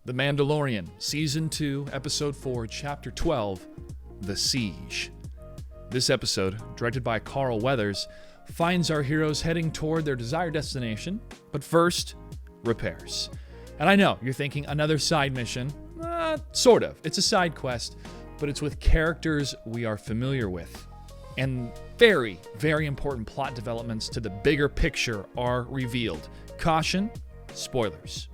The Mandalorian, Season 2, Episode 4, Chapter 12, The Siege. This episode, directed by Carl Weathers, finds our heroes heading toward their desired destination, but first, repairs. And I know, you're thinking another side mission. Sort of. It's a side quest, but it's with characters we are familiar with. And very, very important plot developments to the bigger picture are revealed. Caution, spoilers.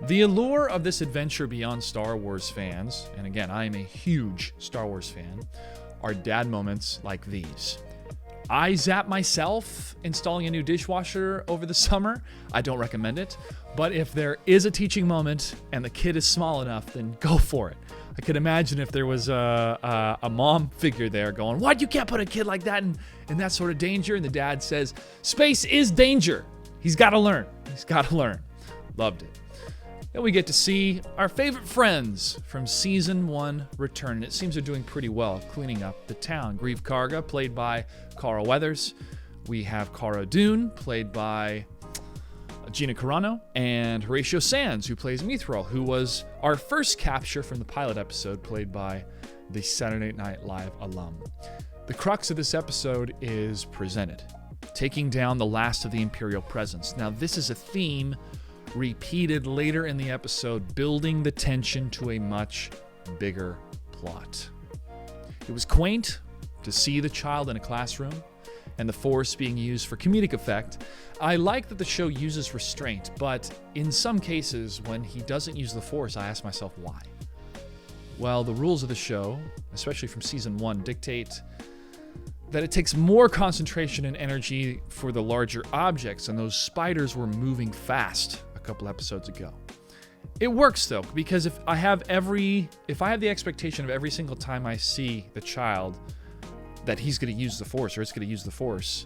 The allure of this adventure beyond Star Wars fans, and again, I am a huge Star Wars fan, are dad moments like these. I zapped myself installing a new dishwasher over the summer. I don't recommend it, but if there is a teaching moment and the kid is small enough, then go for it. I could imagine if there was a mom figure there going, "What? You can't put a kid like that in that sort of danger?" And the dad says, "Space is danger. He's got to learn. He's got to learn." Loved it. Then we get to see our favorite friends from Season 1 return. And it seems they're doing pretty well cleaning up the town. Grieve Karga, played by Carl Weathers. We have Cara Dune, played by Gina Carano. And Horatio Sands, who plays Mithril, who was our first capture from the pilot episode, played by the Saturday Night Live alum. The crux of this episode is presented. Taking down the last of the Imperial presence. Now, this is a theme repeated later in the episode, building the tension to a much bigger plot. It was quaint to see the child in a classroom and the Force being used for comedic effect. I like that the show uses restraint, but in some cases, when he doesn't use the Force, I ask myself why. Well, the rules of the show, especially from Season 1, dictate that it takes more concentration and energy for the larger objects, and those spiders were moving fast a couple episodes ago. It works though, because if I have the expectation of every single time I see the child that he's going to use the Force, or it's going to use the Force,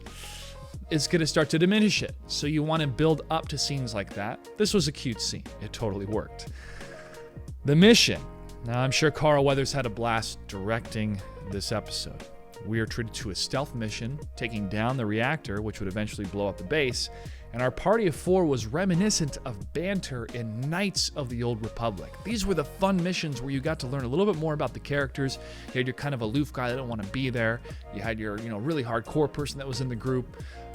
it's going to start to diminish it. So you want to build up to scenes like that. This was a cute scene. It totally worked. The mission. Now, I'm sure Carl Weathers had a blast directing this episode. We are treated to a stealth mission, taking down the reactor, which would eventually blow up the base, and our party of 4 was reminiscent of banter in Knights of the Old Republic. These were the fun missions where you got to learn a little bit more about the characters. You had your kind of aloof guy that didn't want to be there. You had your really hardcore person that was in the group.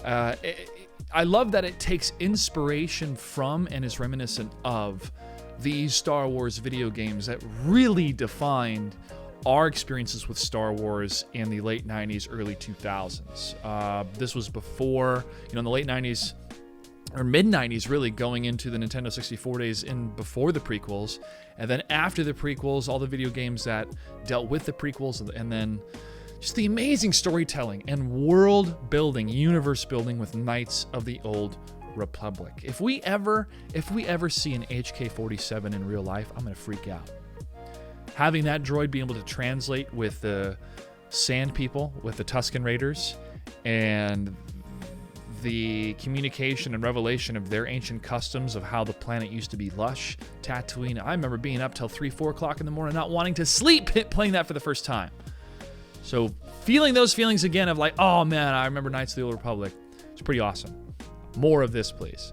I love that it takes inspiration from and is reminiscent of these Star Wars video games that really defined our experiences with Star Wars in the late 90s, early 2000s. This was before, in the late 90s, or mid-90s really, going into the Nintendo 64 days before the prequels. And then after the prequels, all the video games that dealt with the prequels, and then just the amazing storytelling and world building, universe building with Knights of the Old Republic. If we ever see an HK-47 in real life, I'm going to freak out. Having that droid be able to translate with the Sand People, with the Tusken Raiders, and the communication and revelation of their ancient customs of how the planet used to be lush, Tatooine. I remember being up till 3-4 o'clock in the morning, not wanting to sleep, playing that for the first time. So feeling those feelings again of like, oh man, I remember Knights of the Old Republic. It's pretty awesome. More of this, please.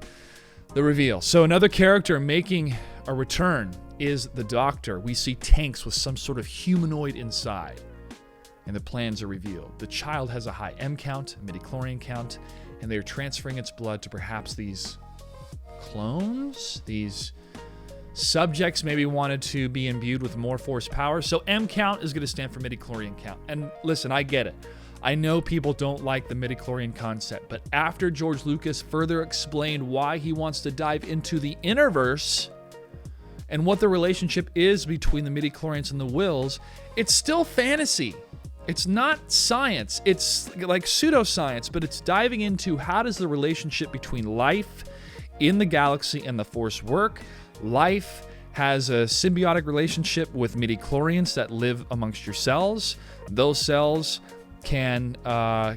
The reveal. So another character making a return is the Doctor. We see tanks with some sort of humanoid inside, and the plans are revealed. The child has a high M count, midichlorian count, and they're transferring its blood to perhaps these clones, these subjects maybe wanted to be imbued with more Force power. So M count is going to stand for midichlorian count. And listen, I get it. I know people don't like the midichlorian concept, but after George Lucas further explained why he wants to dive into the Innerverse and what the relationship is between the midichlorians and the Wills, it's still fantasy. It's not science. It's like pseudoscience, but it's diving into how does the relationship between life in the galaxy and the Force work. Life has a symbiotic relationship with midichlorians that live amongst your cells. Those cells can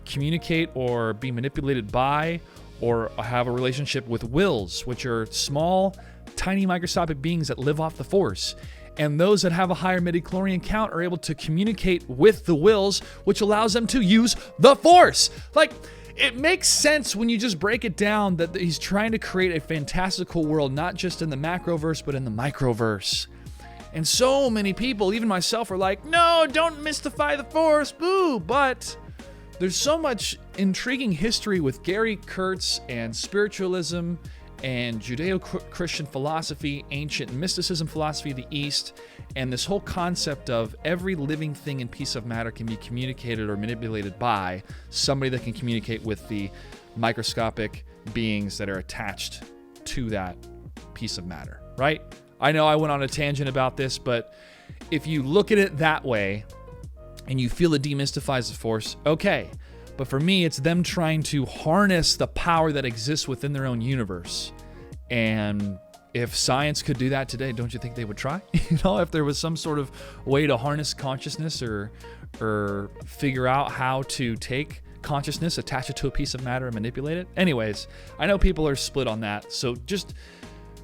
communicate or be manipulated by or have a relationship with Wills, which are small, tiny microscopic beings that live off the Force. And those that have a higher midichlorian count are able to communicate with the Wills, which allows them to use the Force. Like, It makes sense when you just break it down that he's trying to create a fantastical world, not just in the macroverse, but in the microverse. And so many people, even myself, are like, no, don't mystify the Force, boo. But there's so much intriguing history with Gary Kurtz and spiritualism and Judeo-Christian philosophy, ancient mysticism philosophy of the East, and this whole concept of every living thing and piece of matter can be communicated or manipulated by somebody that can communicate with the microscopic beings that are attached to that piece of matter, right? I know I went on a tangent about this, but if you look at it that way and you feel it demystifies the Force, okay. But for me, it's them trying to harness the power that exists within their own universe. And if science could do that today, don't you think they would try? If there was some sort of way to harness consciousness or figure out how to take consciousness, attach it to a piece of matter and manipulate it. Anyways, I know people are split on that. So just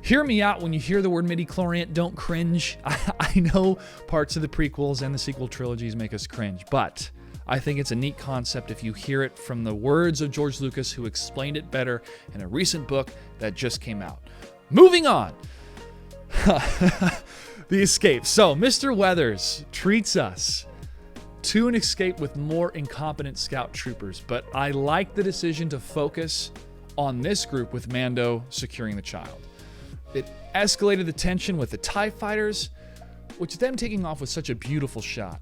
hear me out when you hear the word midichlorian. Don't cringe. I know parts of the prequels and the sequel trilogies make us cringe, but I think it's a neat concept if you hear it from the words of George Lucas, who explained it better in a recent book that just came out. Moving on. The escape. So Mr. Weathers treats us to an escape with more incompetent scout troopers, but I like the decision to focus on this group with Mando securing the child. It escalated the tension with the TIE fighters, which them taking off was such a beautiful shot.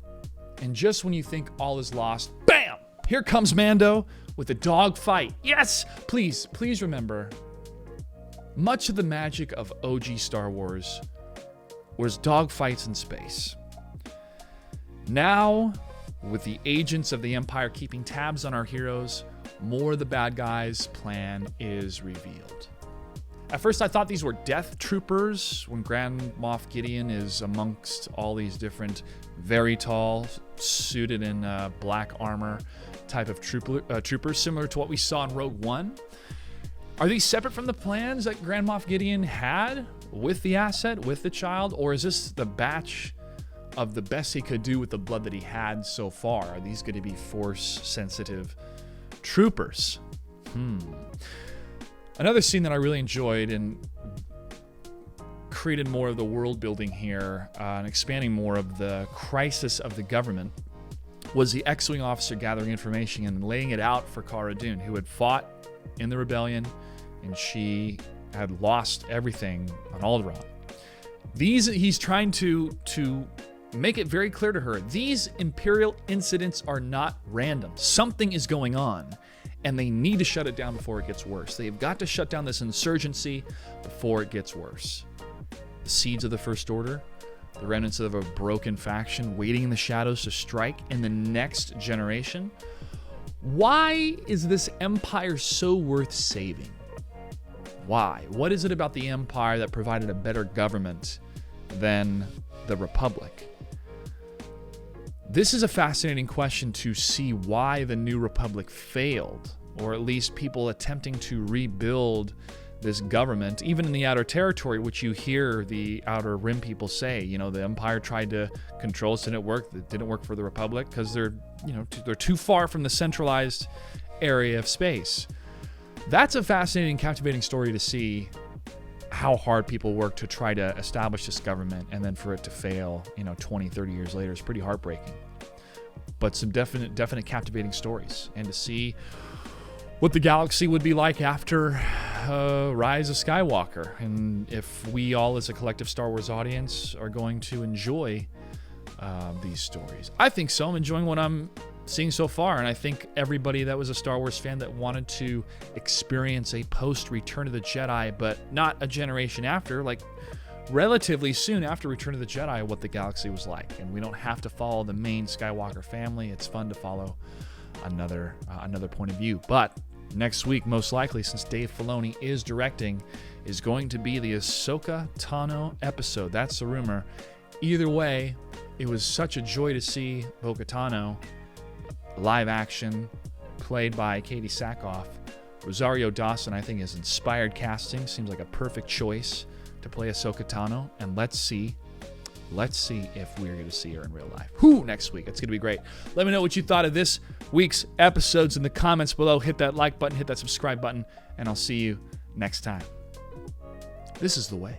And just when you think all is lost, bam! Here comes Mando with a dog fight. Yes! Please remember, much of the magic of OG Star Wars was dog fights in space. Now, with the agents of the Empire keeping tabs on our heroes, more of the bad guys' plan is revealed. At first, I thought these were Death Troopers when Grand Moff Gideon is amongst all these different, very tall, suited in black armor type of troopers, similar to what we saw in Rogue One. Are these separate from the plans that Grand Moff Gideon had with the asset, with the child, or is this the batch of the best he could do with the blood that he had so far? Are these going to be Force-sensitive troopers? Another scene that I really enjoyed and created more of the world building here and expanding more of the crisis of the government was the X-Wing officer gathering information and laying it out for Cara Dune, who had fought in the rebellion and she had lost everything on Alderaan. He's trying to make it very clear to her, these Imperial incidents are not random. Something is going on. And they need to shut it down before it gets worse. They've got to shut down this insurgency before it gets worse. The seeds of the First Order, the remnants of a broken faction waiting in the shadows to strike in the next generation. Why is this empire so worth saving? Why? What is it about the empire that provided a better government than the Republic? This is a fascinating question to see why the New Republic failed, or at least people attempting to rebuild this government, even in the Outer Territory, which you hear the Outer Rim people say, the Empire tried to control us, didn't work. It didn't work for the Republic because they're too far from the centralized area of space. That's a fascinating, captivating story to see how hard people work to try to establish this government, and then for it to fail, 20, 30 years later is pretty heartbreaking. But some definite captivating stories, and to see what the galaxy would be like after Rise of Skywalker, and if we all as a collective Star Wars audience are going to enjoy these stories. I think so. I'm enjoying what I'm seeing so far, and I think everybody that was a Star Wars fan that wanted to experience a post-Return of the Jedi, but not a generation after, like relatively soon after Return of the Jedi, what the galaxy was like. And we don't have to follow the main Skywalker family. It's fun to follow another point of view. But next week, most likely, since Dave Filoni is directing, is going to be the Ahsoka Tano episode. That's the rumor. Either way, it was such a joy to see Bo-Katan Tano live action, played by Katie Sackhoff. Rosario Dawson, I think, is inspired casting. Seems like a perfect choice to play Ahsoka Tano. And let's see Let's see if we're going to see her in real life. Whoo, next week. It's going to be great. Let me know what you thought of this week's episodes in the comments below. Hit that like button, hit that subscribe button, and I'll see you next time. This is the way.